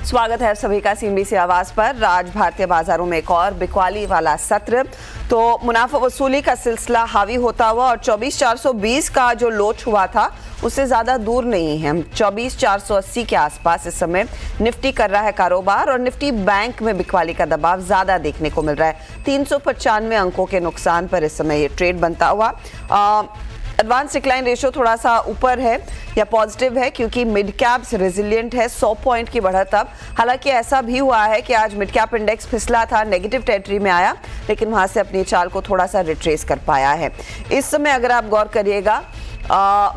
स्वागत है सभी का सीएनबीसी आवाज पर। आज भारतीय बाजारों में एक और बिकवाली वाला सत्र, तो मुनाफा वसूली का सिलसिला हावी होता हुआ और 24,420 का जो लो हुआ था उससे ज्यादा दूर नहीं है। 24,480 के आसपास इस समय निफ्टी कर रहा है कारोबार और निफ्टी बैंक में बिकवाली का दबाव ज्यादा देखने को मिल रहा है। 395 अंकों के नुकसान पर इस समय ये ट्रेड बनता हुआ। एडवांस डिक्लाइन रेशियो थोड़ा सा ऊपर है या पॉजिटिव है क्योंकि मिड कैप्स रेजिलिएंट है, 100 पॉइंट की बढ़त अब। हालांकि ऐसा भी हुआ है कि आज मिड कैप इंडेक्स फिसला था, नेगेटिव टेरिटरी में आया, लेकिन वहां से अपनी चाल को थोड़ा सा रिट्रेस कर पाया है। इस समय अगर आप गौर करिएगा,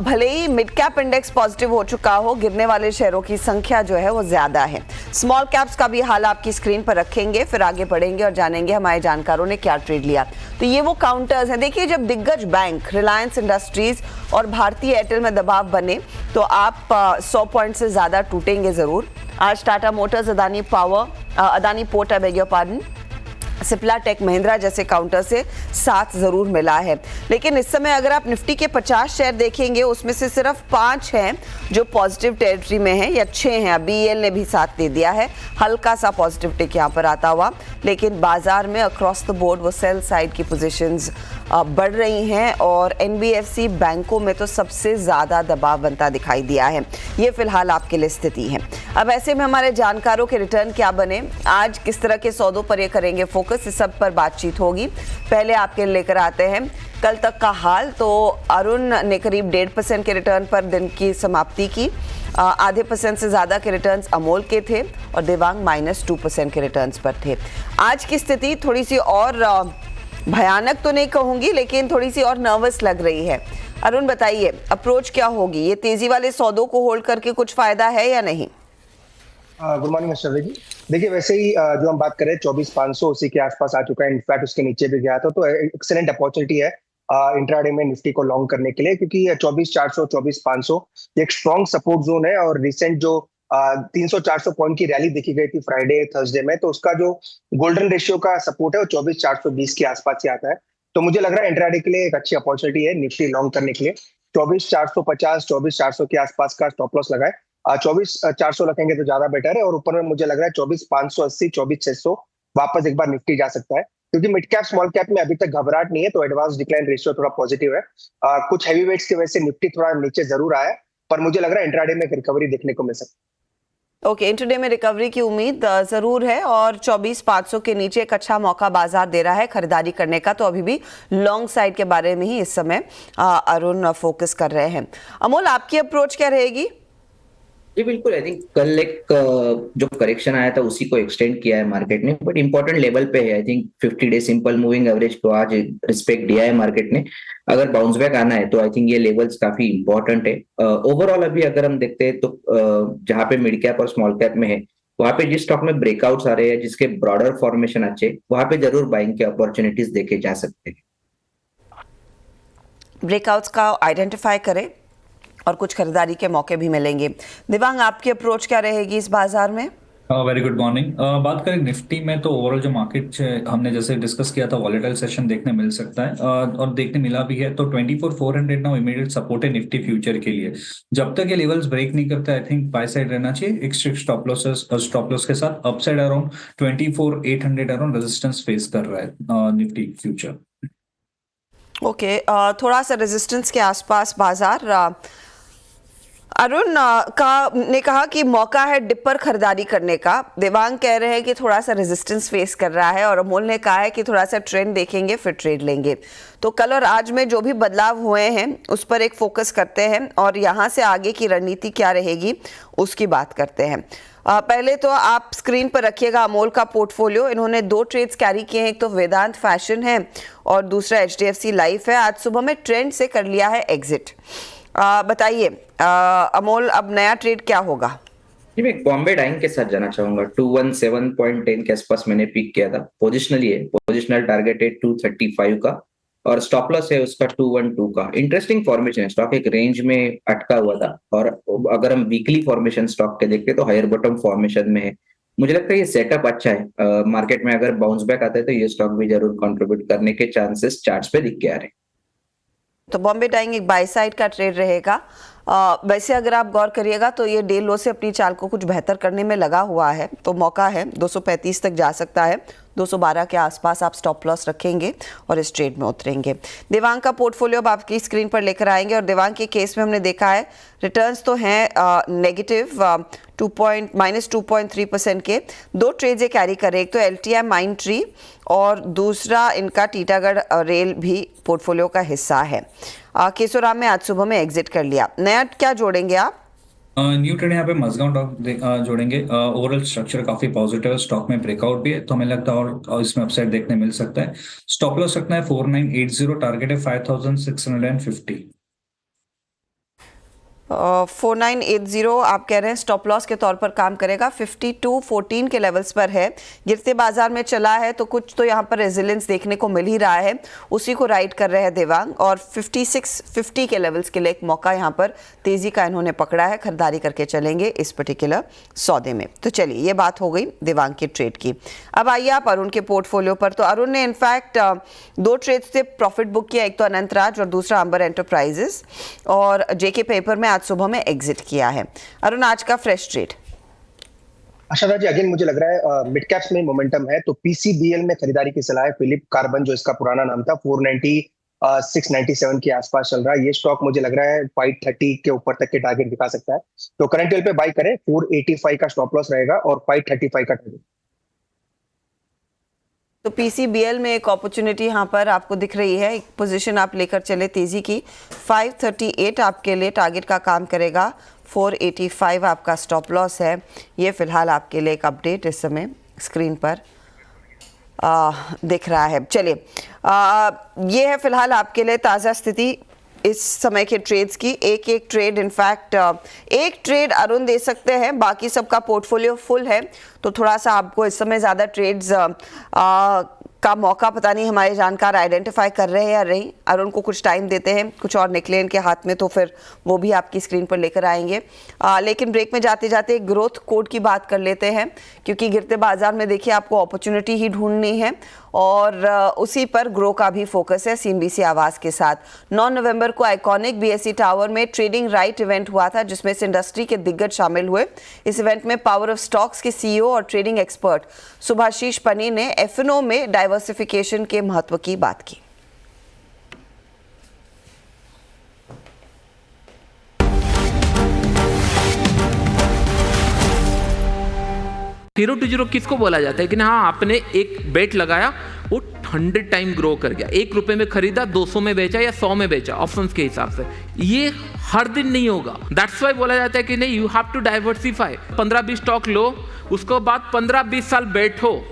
भले ही मिड कैप इंडेक्स पॉजिटिव हो चुका हो, गिरने वाले शेयरों की संख्या जो है वो ज्यादा है। स्मॉल कैप्स का भी हाल आपकी स्क्रीन पर रखेंगे, फिर आगे बढ़ेंगे और जानेंगे हमारे जानकारों ने क्या ट्रेड लिया। तो ये वो काउंटर्स हैं। देखिए, जब दिग्गज बैंक रिलायंस इंडस्ट्रीज और भारतीय एयरटेल में दबाव बने तो आप 100 पॉइंट से ज्यादा टूटेंगे जरूर। आज Tata Motors, Adani port, Cipla tech, Mahindra जैसे काउंटर से साथ जरूर मिला है। लेकिन इस समय अगर आप निफ्टी के 50 शेयर देखेंगे, उसमें से सिर्फ 5 हैं जो पॉजिटिव टेरिटरी में हैं या 6 हैं। बीएल ने भी साथ दे दिया है, हल्का सा पॉजिटिव टिक यहाँ पर आता हुआ। लेकिन बाजार में अक्रॉस द बोर्ड वो सेल साइड की पोजीशंस बढ़ रही हैं और एनबीएफसी बैंकों में तो सबसे ज्यादा दबाव बनता दिखाई दिया है। ये फिलहाल आपके लिए स्थिति है। अब ऐसे में हमारे जानकारों के रिटर्न क्या बने, आज किस तरह के सौदों पर ये करेंगे फोकस, इस सब पर बातचीत होगी। पहले आपके लेकर आते हैं कल तक का हाल। तो अरुण ने करीब 1.5% के रिटर्न पर दिन की समाप्ति की। आधे % से ज्यादा के रिटर्न्स अमोल के थे और देवांग -2% के रिटर्न्स पर थे। आज की स्थिति थोड़ी सी और भयानक तो नहीं कहूंगी, लेकिन थोड़ी सी और नर्वस लग रही है। अरुण बताइए, अप्रोच क्या होगी? ये तेजी वाले सौदों को होल्ड करके कुछ फायदा है या नहीं? गुड मॉर्निंग मिस्टर जी। देखिए, वैसे ही जो हम बात करें 24,500 उसी के आसपास आ चुका है, इनफैक्ट उसके नीचे भी गया था, तो एक्सेलेंट अपॉर्चुनिटी है इंट्राडे में निफ्टी को लॉन्ग करने के लिए, क्योंकि 24,400 24,500 एक स्ट्रॉन्ग सपोर्ट जोन है। और रिसेंट जो 300-400 पॉइंट की रैली देखी गई थी फ्राइडे थर्सडे में, तो उसका जो गोल्डन रेशियो का सपोर्ट है वो 24,420 के आसपास ही आता है। तो मुझे लग रहा है इंट्राडे के लिए एक अच्छी अपॉर्चुनिटी है निफ्टी लॉन्ग करने के लिए। 24,450 24,400 के आसपास का स्टॉप लॉस लगाए। 24,400 रखेंगे तो ज्यादा बेटर है। और ऊपर में मुझे लग रहा है 24,580 24,600 वापस एक बार निफ्टी जा सकता है, क्योंकि मिड कैप स्मॉल कैप में अभी तक घबराहट नहीं है, तो एडवांस डिक्लाइन रेशियो थोड़ा पॉजिटिव है। कुछ हैवी वेट्स की वजह से निफ्टी थोड़ा नीचे जरूर आया, पर मुझे लग रहा है इंट्राडे में एक रिकवरी देखने को मिल सकती है। ओके, इंट्राडे में रिकवरी की उम्मीद जरूर है और 24,500 के नीचे एक अच्छा मौका बाजार दे रहा है खरीदारी करने का। तो अभी भी लॉन्ग साइड के बारे में ही इस समय अरुण फोकस कर रहे हैं। अमोल, आपकी अप्रोच क्या रहेगी? जी बिल्कुल, आई थिंक कल एक जो करेक्शन आया था उसी को एक्सटेंड किया है मार्केट ने, बट इंपॉर्टेंट लेवल पे है। I think 50 day simple moving average को आज रिस्पेक्ट दिया है मार्केट ने। अगर बाउंस बैक आना है तो आई थिंक ये लेवल्स काफी इंपॉर्टेंट है। ओवरऑल अभी अगर हम देखते हैं तो जहाँ पे मिड कैप और स्मॉल कैप में है, वहां पे जिस स्टॉक में ब्रेकआउट्स आ रहे हैं, जिसके ब्रॉडर फॉर्मेशन अच्छे, वहां पे जरूर बाइंग के अपॉर्चुनिटीज देखे जा सकते हैं। ब्रेकआउट्स का आइडेंटिफाई करें और कुछ खरीदारी के मौके भी मिलेंगे। दिवांग, आपकी अप्रोच क्या रहेगी इस बाजार में? Very good morning. बात करें निफ्टी में तो ओवरऑल जो मार्केट हमने जैसे डिस्कस किया था, वॉलेटाइल सेशन देखने मिल सकता है और देखने मिला भी है। तो 24,400 ना इमीडिएट सपोर्ट है निफ्टी फ्यूचर के लिए। जब तक ये लेवल्स ब्रेक नहीं करता, आई थिंक बाय साइड रहना चाहिए। एक स्ट्रिक्ट स्टॉप लॉस के साथ upside around 24,800 around resistance face कर रहा है निफ्टी फ्यूचर। ओके, थोड़ा सा रेजिस्टेंस के आसपास बाजार। अरुण ने कहा कि मौका है डिप पर खरीदारी करने का। देवांग कह रहे हैं कि थोड़ा सा रेजिस्टेंस फेस कर रहा है और अमोल ने कहा है कि थोड़ा सा ट्रेंड देखेंगे फिर ट्रेड लेंगे। तो कल और आज में जो भी बदलाव हुए हैं उस पर एक फोकस करते हैं और यहाँ से आगे की रणनीति क्या रहेगी उसकी बात करते हैं। पहले तो आप स्क्रीन पर रखिएगा अमोल का पोर्टफोलियो। इन्होंने 2 ट्रेड्स कैरी किए हैं, एक तो वेदांत फैशन है और दूसरा HDFC लाइफ है। आज सुबह में ट्रेंड से कर लिया है एग्जिट। बताइए अमोल, अब नया ट्रेड क्या होगा? जी, मैं बॉम्बे डाइंग के साथ जाना चाहूंगा। 217.10 के आसपास मैंने पिक किया था। पोजिशनल टारगेट है 235 का और स्टॉप लॉस है उसका 212 का। इंटरेस्टिंग फॉर्मेशन है, स्टॉक एक रेंज में अटका हुआ था और अगर हम वीकली फॉर्मेशन स्टॉक के देखते तो हायर बॉटम फॉर्मेशन में है। मुझे लगता है ये सेटअप अच्छा है। मार्केट में अगर बाउंस बैक आता है तो ये स्टॉक भी जरूर कंट्रीब्यूट करने के चांसेस चार्ट्स पे दिख के आ रहे हैं। तो बॉम्बे डाइंग एक बाय साइड का ट्रेड रहेगा। वैसे अगर आप गौर करिएगा तो ये डे लो से अपनी चाल को कुछ बेहतर करने में लगा हुआ है, तो मौका है 235 तक जा सकता है। 212 के आसपास आप स्टॉप लॉस रखेंगे और इस ट्रेड में उतरेंगे। देवांग का पोर्टफोलियो अब आपकी स्क्रीन पर लेकर आएंगे और देवांग के केस में हमने देखा है रिटर्न्स तो हैं नेगेटिव -2.3% के। दो ट्रेड्स ये कैरी कर रहे हैं, एक तो LTI माइंडट्री और दूसरा इनका टीटागढ़ रेल भी पोर्टफोलियो का हिस्सा है। केशोराम में आज सुबह में एग्जिट कर लिया। नया क्या जोड़ेंगे आप? न्यू ट्रेड यहाँ पे मजगांव डॉक जोड़ेंगे। ओवरऑल स्ट्रक्चर काफी पॉजिटिव है, स्टॉक में ब्रेकआउट भी है, तो हमें लगता है और इसमें अपसाइड देखने मिल सकता है। स्टॉप लॉस रखना है 4980, टारगेट है 5650। 4980 आप कह रहे हैं स्टॉप लॉस के तौर पर काम करेगा। 5214 के लेवल्स पर है, गिरते बाजार में चला है तो कुछ तो यहाँ पर रेजिलेंस देखने को मिल ही रहा है, उसी को राइड कर रहे हैं देवांग। और 5650 के लेवल्स के लिए एक मौका यहाँ पर तेजी का इन्होंने पकड़ा है, खरीदारी करके चलेंगे इस पर्टिकुलर सौदे में। तो चलिए ये बात हो गई देवांग के ट्रेड की। अब आइए आप अरुण के पोर्टफोलियो पर। तो अरुण ने इनफैक्ट दो ट्रेड से प्रॉफिट बुक किया, एक तो अनंतराज और दूसरा अंबर एंटरप्राइजेस, और जेके पेपर में सुबह में एग्जिट किया है। अरुण आज का fresh trade. Asha ji, again मुझे लग रहा है मिड कैप्स में मोमेंटम है, तो PCBL में खरीदारी की सलाह है। फिलिप कार्बन जो इसका पुराना नाम था 496.97 के आसपास चल रहा है। ये स्टॉक मुझे लग रहा है 530 के ऊपर तक के टारगेट दिखा सकता है, तो करंट लेवल पे बाई करें। 485 का स्टॉप लॉस रहेगा और 535 का टारगेट। तो PCBL में एक अपॉर्चुनिटी यहाँ पर आपको दिख रही है, एक पोजीशन आप लेकर चले तेजी की। 538 आपके लिए टारगेट का काम करेगा, 485 आपका स्टॉप लॉस है। ये फिलहाल आपके लिए एक अपडेट इस समय स्क्रीन पर दिख रहा है। चलिए ये है फिलहाल आपके लिए ताज़ा स्थिति इस समय के ट्रेड्स की। एक ट्रेड इनफैक्ट एक ट्रेड अरुण दे सकते हैं, बाकी सबका पोर्टफोलियो फुल है, तो थोड़ा सा आपको इस समय ज़्यादा ट्रेड्स का मौका पता नहीं हमारे जानकार आइडेंटिफाई कर रहे हैं या नहीं। अरुण को कुछ टाइम देते हैं, कुछ और निकले इनके हाथ में तो फिर वो भी आपकी स्क्रीन पर लेकर आएंगे। लेकिन ब्रेक में जाते जाते ग्रोथ कोड की बात कर लेते हैं, क्योंकि गिरते बाजार में देखिए आपको अपॉर्चुनिटी ही ढूंढनी है और उसी पर ग्रो का भी फोकस है CNBC आवाज़ के साथ। 9 नवंबर को आइकॉनिक BSE टावर में ट्रेडिंग राइट इवेंट हुआ था, जिसमें से इंडस्ट्री के दिग्गज शामिल हुए। इस इवेंट में पावर ऑफ स्टॉक्स के CEO और ट्रेडिंग एक्सपर्ट सुभाशीष पनी ने F&O में डाइवर्सिफिकेशन के महत्व की बात की। जीरो टू जीरो किसको बोला जाता है कि हाँ आपने एक बेट लगाया, वो 100 टाइम ग्रो कर गया। 1 रुपए में खरीदा, 200 में बेचा या 100 में बेचा, ऑप्शंस के हिसाब से। ये हर दिन नहीं होगा। दैट्स वाई बोला जाता है कि नहीं, you have to diversify. 15-20 stock लो, उसके बाद 15-20 साल बैठो,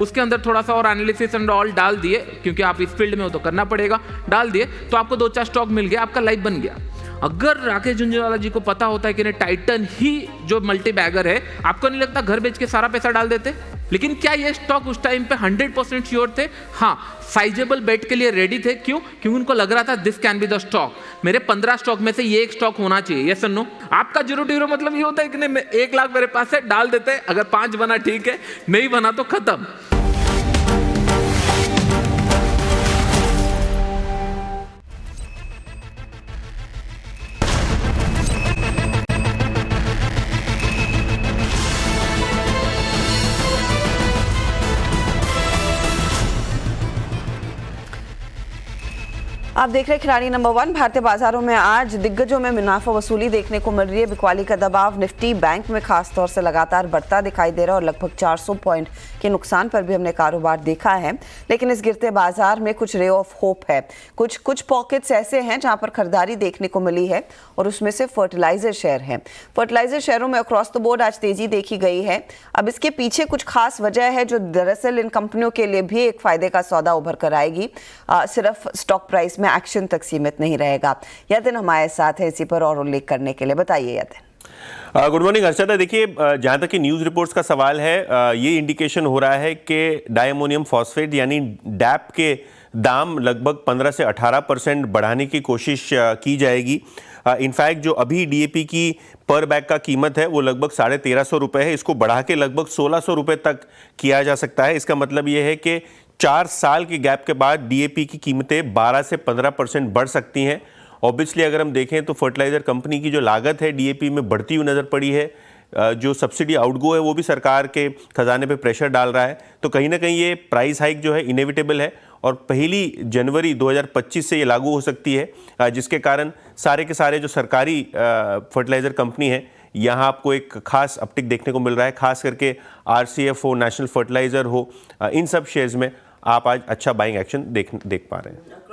उसके अंदर थोड़ा सा और एनालिसिस एंड ऑल डाल दिए, क्योंकि आप इस फील्ड में हो तो करना पड़ेगा, डाल दिए तो आपको 2-4 स्टॉक मिल गया, आपका लाइफ बन गया। अगर राकेश झुंझुनवाला जी को पता होता है कि टाइटन ही जो मल्टी बैगर है, आपको नहीं लगता घर बेच के सारा पैसा डाल देते? लेकिन क्या ये स्टॉक उस टाइम पे 100% श्योर थे? हाँ, साइजेबल बेट के लिए रेडी थे। क्यों? क्योंकि उनको लग रहा था this can be the stock, मेरे 15 स्टॉक में से ये एक स्टॉक होना चाहिए। यस और नो? आपका जीरो टू जीरो मतलब ये होता है कि नहीं, 1 लाख मेरे पास है, डाल देते हैं, अगर 5 बना ठीक है, नहीं बना तो खत्म। आप देख रहे हैं खिलाड़ी नंबर 1। भारतीय बाजारों में आज दिग्गजों में मुनाफा वसूली देखने को मिल रही है। बिकवाली का दबाव निफ्टी बैंक में खास तौर से लगातार बढ़ता दिखाई दे रहा है और लगभग 400 पॉइंट के नुकसान पर भी हमने कारोबार देखा है। लेकिन इस गिरते बाजार में कुछ रे ऑफ होप है। कुछ पॉकेट्स ऐसे हैं जहां पर खरीदारी देखने को मिली है और उसमें से फर्टिलाइजर शेयर है। फर्टिलाइजर शेयरों में अक्रॉस द बोर्ड आज तेजी देखी गई है। अब इसके पीछे कुछ खास वजह है जो दरअसल इन कंपनियों के लिए भी एक फायदे का सौदा उभर कर आएगी। सिर्फ स्टॉक प्राइस में एक्शन तक सीमित नहीं रहेगा। यतिन हमारे साथ है इसी पर और उल्लेख करने के लिए। बताइए यतिन। Good morning Harshada. देखिए, जहां तक कि न्यूज़ रिपोर्ट्स का सवाल है, ये इंडिकेशन हो रहा है कि डायमोनियम फॉस्फेट यानी डैप के दाम लगभग 15 से 18% बढ़ाने की कोशिश की जाएगी। इनफैक्ट जो अभी DAP की पर बैग का कीमत है वो लगभग 1350 रुपये है, इसको बढ़ा के लगभग 1600 रुपये तक किया जा सकता है। इसका मतलब ये है कि 4 साल के गैप के बाद DAP की कीमतें 12 से 15% बढ़ सकती हैं ऑब्वियसली अगर हम देखें तो फर्टिलाइज़र कंपनी की जो लागत है डीएपी में बढ़ती हुई नज़र पड़ी है। जो सब्सिडी आउटगो है वो भी सरकार के खजाने पे प्रेशर डाल रहा है। तो कहीं ना कहीं ये प्राइस हाइक जो है इनेविटेबल है और 1 जनवरी 2025 से ये लागू हो सकती है, जिसके कारण सारे के सारे जो सरकारी फर्टिलाइज़र कंपनी है यहाँ आपको एक खास अपटिक देखने को मिल रहा है। खास करके आरसीएफ हो, नेशनल फर्टिलाइज़र हो, इन सब शेयर्स में आप आज अच्छा बाइंग एक्शन देख पा रहे हैं।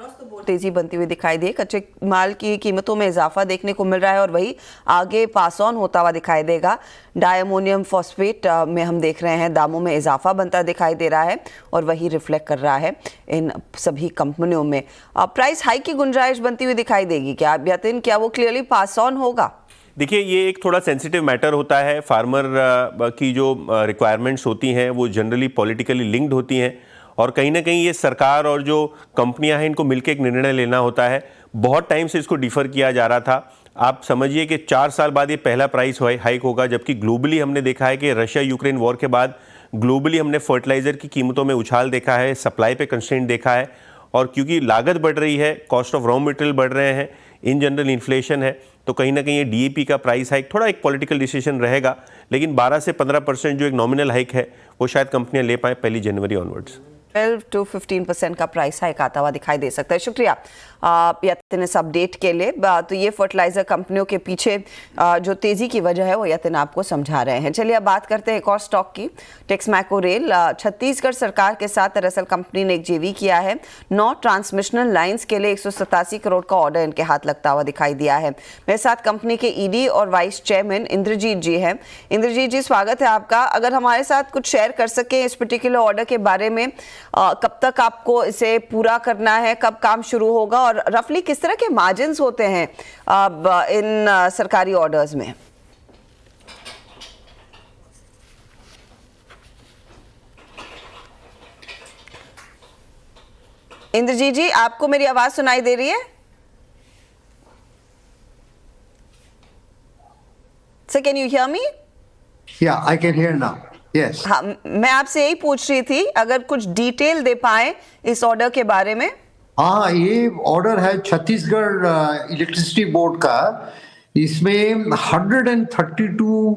तेजी बनती हुई दिखाई दे, कच्चे माल की कीमतों में इजाफा देखने को मिल रहा है और वही आगे पास ऑन होता हुआ दिखाई देगा। डायमोनियम फॉस्फेट में हम देख रहे हैं दामों में इजाफा बनता दिखाई दे रहा है और वही रिफ्लेक्ट कर रहा है इन सभी कंपनियों में। प्राइस हाइक की गुंजाइश बनती हुई दिखाई देगी क्या यतिन? क्या वो क्लियरली पास ऑन होगा? देखिए, ये एक थोड़ा सेंसिटिव मैटर होता है। फार्मर की जो रिक्वायरमेंट्स होती हैं वो जनरली पॉलिटिकली लिंक्ड होती हैं और कहीं ना कहीं ये सरकार और जो कंपनियां हैं इनको मिलकर एक निर्णय लेना होता है। बहुत टाइम से इसको डिफर किया जा रहा था। आप समझिए कि 4 साल बाद ये पहला प्राइस हाइक होगा, जबकि ग्लोबली हमने देखा है कि रशिया यूक्रेन वॉर के बाद ग्लोबली हमने फर्टिलाइज़र की कीमतों में उछाल देखा है, सप्लाई पे कंस्ट्रेंट देखा है। और क्योंकि लागत बढ़ रही है, कॉस्ट ऑफ रॉ मटेरियल बढ़ रहे हैं, इन जनरल इन्फ्लेशन है, तो कहीं ना कहीं ये डीएपी का प्राइस हाइक थोड़ा एक पॉलिटिकल डिसीजन रहेगा। लेकिन 12 से 15% जो एक नॉमिनल हाइक है वो शायद कंपनियां ले पाएँ 1 जनवरी ऑनवर्ड्स। 12 to 15% का प्राइस हाइक आता हुआ दिखाई दे सकता है। शुक्रिया यतिन इस अपडेट के लिए। तो ये फर्टिलाइजर कंपनियों के पीछे जो तेजी की वजह है वो यतिन आपको समझा रहे हैं। चलिए अब बात करते हैं एक और स्टॉक की, टेक्समैको रेल। छत्तीसगढ़ सरकार के साथ दरअसल कंपनी ने एक जेवी किया है। 9 ट्रांसमिशनल लाइंस के लिए 187 करोड़ का ऑर्डर इनके हाथ लगता हुआ दिखाई दिया है। मेरे साथ कंपनी के ईडी और वाइस चेयरमैन इंद्रजीत जी हैं। इंद्रजीत जी, स्वागत है आपका। अगर हमारे साथ कुछ शेयर कर सकें इस पर्टिकुलर ऑर्डर के बारे में, कब तक आपको इसे पूरा करना है, कब काम शुरू होगा और रफली किस तरह के मार्जिन्स होते हैं इन सरकारी ऑर्डर्स में? इंद्रजीत जी, आपको मेरी आवाज सुनाई दे रही है? Sir, can you hear me? Yeah, I can hear now. Yes. हाँ, मैं आपसे यही पूछ रही थी अगर कुछ डिटेल दे पाए इस ऑर्डर के बारे में। हाँ, ये ऑर्डर है छत्तीसगढ़ इलेक्ट्रिसिटी बोर्ड का। इसमें 132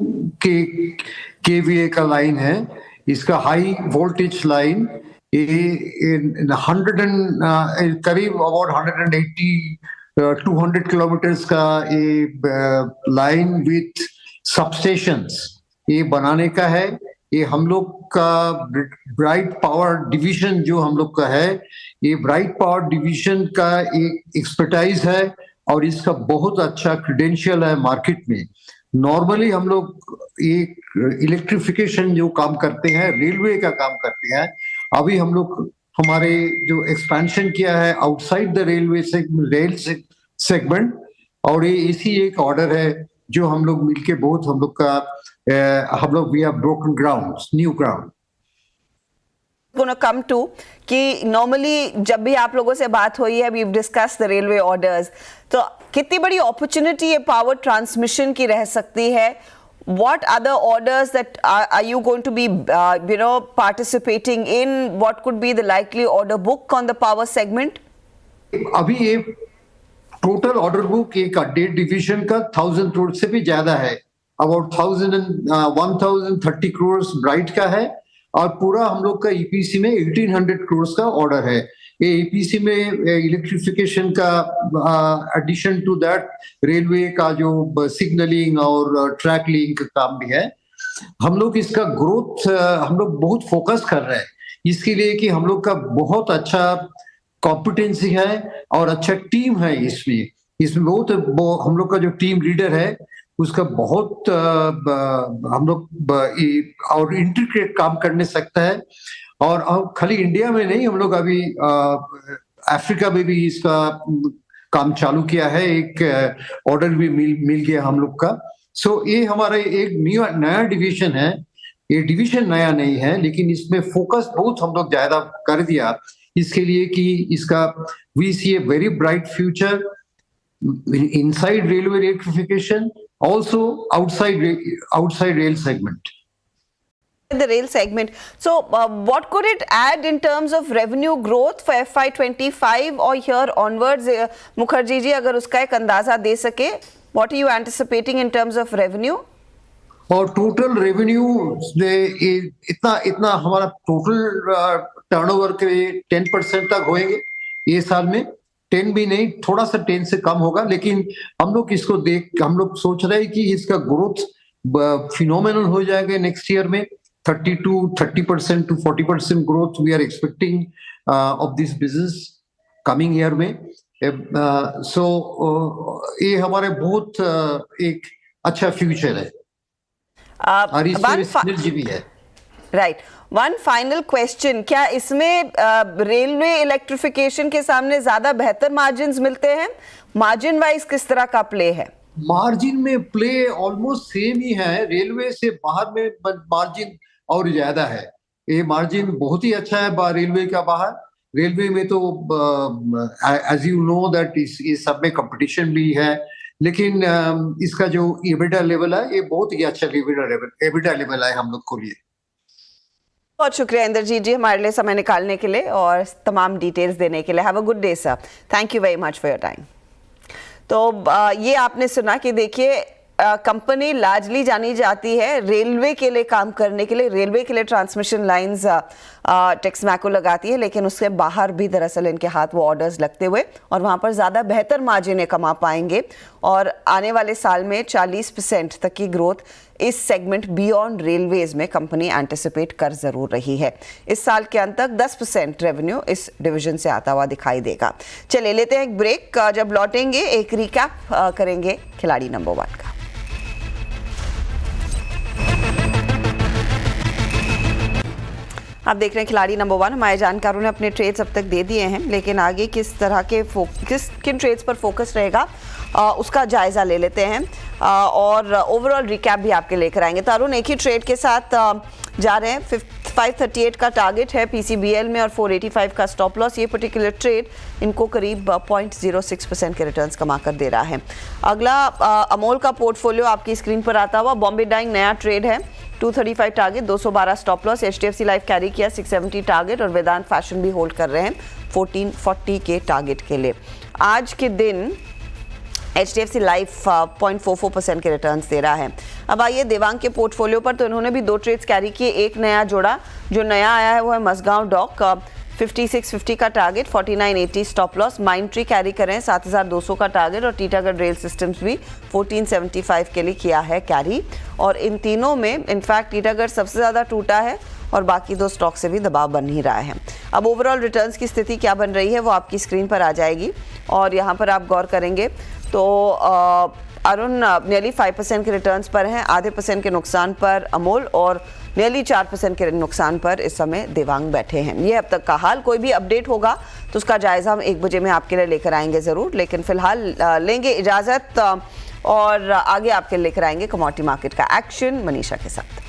केवीए का लाइन है, इसका हाई वोल्टेज लाइन। ये 100 करीब अबाउट 180 200 किलोमीटर्स का ये लाइन विथ सबस्टेशंस ये बनाने का है। ये हम लोग का ब्राइट पावर डिवीजन जो हम लोग का है, ये ब्राइट पावर डिवीजन का एक एक्सपर्टाइज है और इसका बहुत अच्छा क्रेडेंशियल है मार्केट में। नॉर्मली हम लोग एक इलेक्ट्रिफिकेशन जो काम करते हैं, रेलवे का काम करते हैं। अभी हम लोग हमारे जो एक्सपेंशन किया है outside the railway rail segment, और ये इसी एक ऑर्डर है जो हम लोग मिलके बहुत हम लोग we have broken ground, new ground. Gonna come to कि नॉर्मली जब भी आप लोगों से बात हुई है, we discuss the railway orders, तो कितनी बड़ी अपॉर्चुनिटी ये पावर ट्रांसमिशन की रह सकती है? What other orders that are you going to be participating in? What could be the likely order book on the power segment? अभी ये टोटल ऑर्डर बुक एक डेट डिवीजन का 1000 करोड़ से भी ज्यादा है। अबाउट 1030 करोड़ ब्राइट का है और पूरा हम लोग का ईपीसी में 1800 करोड़ का ऑर्डर है। ये ईपीसी में इलेक्ट्रिफिकेशन का एडिशन टू दैट रेलवे का जो सिग्नलिंग और ट्रैक लिंक का काम भी है। हम लोग इसका ग्रोथ हम लोग बहुत फोकस कर रहे हैं इसके लिए कि हम लोग का बहुत अच्छा कॉम्पिटेंसी है और अच्छा टीम है। इसमें बहुत हम लोग का जो टीम लीडर है उसका बहुत हम लोग और इंटीग्रेट काम करने सकता है। और खाली इंडिया में नहीं, हम लोग अभी अफ्रीका में भी इसका काम चालू किया है। एक ऑर्डर भी मिल गया हम लोग का। सो ये हमारा एक नया डिवीजन है। ये डिवीजन नया नहीं है, लेकिन इसमें फोकस बहुत हम लोग ज्यादा कर दिया इसके लिए कि इसका we see a very bright future inside railway electrification, also outside rail segment. the rail segment. So, what could it add in terms of revenue growth for FY25 or here onwards? Mukherjee ji, अगर उसका एक अंदाजा दे सके, what are you anticipating in terms of revenue? और total revenue इतना हमारा total turnover के 10% तक होएंगे ये साल में। 10 भी नहीं, थोड़ा सा 10 से कम होगा, लेकिन हम लोग इसको हम लोग सोच रहे हैं कि इसका ग्रोथ फिनोमिनल हो जाएगा नेक्स्ट ईयर में। 30% to 40% growth we are expecting of this business coming year में। ये हमारे बहुत एक अच्छा फ्यूचर है और इसमें सिनर्जी भी है। राइट, वन फाइनल क्वेश्चन, क्या इसमें रेलवे इलेक्ट्रिफिकेशन के सामने ज्यादा बेहतर मार्जिन्स मिलते हैं? मार्जिन वाइज किस तरह का प्ले है? मार्जिन में प्ले ऑलमोस्ट सेम ही है, रेलवे से बाहर में मार्जिन और ज्यादा है। ये मार्जिन बहुत ही अच्छा है रेलवे का बाहर। रेलवे में तो एज यू नो दैट इस सब में कंपटीशन भी है, लेकिन इसका जो एबिटा लेवल है ये बहुत ही अच्छा एबिटा लेवल है हम लोग को लिए। बहुत शुक्रिया इंद्रजीत जी हमारे लिए समय निकालने के लिए और तमाम डिटेल्स देने के लिए। Have a good day sir, thank you very much for your time. तो ये आपने सुना कि देखिए कंपनी लार्जली जानी जाती है रेलवे के लिए काम करने के लिए, रेलवे के लिए ट्रांसमिशन लाइंस टेक्समैको लगाती है, लेकिन उसके बाहर भी दरअसल इनके हाथ वो ऑर्डर्स लगते हुए और वहाँ पर ज़्यादा बेहतर मार्जिन कमा पाएंगे और आने वाले साल में 40% तक की ग्रोथ इस सेगमेंट बियॉन्ड रेलवेज में कंपनी एंटिसिपेट कर ज़रूर रही है। इस साल के अंत तक 10% रेवेन्यू इस डिवीजन से आता हुआ दिखाई देगा। चलिए लेते हैं एक ब्रेक, जब लौटेंगे एक रिकैप करेंगे खिलाड़ी नंबर 1 का। आप देख रहे हैं खिलाड़ी नंबर 1। हमारे जानकारों ने अपने ट्रेड्स अब तक दे दिए हैं, लेकिन आगे किस तरह के किन ट्रेड्स पर फोकस रहेगा उसका जायजा ले लेते हैं और ओवरऑल रिकैप भी आपके लेकर आएंगे। तो अरुण, एक ही ट्रेड के साथ जा रहे हैं। 538 का टारगेट है पीसीबीएल में और 485 का स्टॉप लॉस। ये पर्टिकुलर ट्रेड इनको करीब 0.06% के रिटर्न्स कमा कर दे रहा है। अगला अमोल का पोर्टफोलियो आपकी स्क्रीन पर आता हुआ। बॉम्बे डाइंग नया ट्रेड है, 235 target, 212 stop loss. HDFC life carry किया 670 टारगेट और वेदांत फैशन भी होल्ड कर रहे हैं 1440 के टारगेट के लिए। आज के दिन एचडीएफसी लाइफ 0.44% के रिटर्न्स दे रहा है। अब आइए देवांग के पोर्टफोलियो पर। तो इन्होंने भी 2 ट्रेड्स कैरी किए, एक नया जोड़ा। जो नया आया है वो है मसगांव डॉक, 5650 का target, 4980 stop loss. Mind tree carry करें 7200 का टारगेट और टीटागढ़ रेल सिस्टम्स भी 1475 के लिए किया है कैरी। और इन तीनों में इनफैक्ट टीटागढ़ सबसे ज़्यादा टूटा है और बाकी 2 स्टॉक से भी दबाव बन ही रहा है। अब ओवरऑल रिटर्न्स की स्थिति क्या बन रही है वो आपकी स्क्रीन पर आ जाएगी और यहाँ पर आप गौर करेंगे तो अरुण नियरली 5% के रिटर्न्स पर हैं, आधे % के नुकसान पर अमोल और नियरली 4% के नुकसान पर इस समय देवांग बैठे हैं। ये अब तक का हाल। कोई भी अपडेट होगा तो उसका जायज़ा हम 1 बजे में आपके लिए लेकर आएंगे ज़रूर, लेकिन फिलहाल लेंगे इजाज़त और आगे आपके लेकर आएंगे कमोडिटी मार्केट का एक्शन मनीषा के साथ।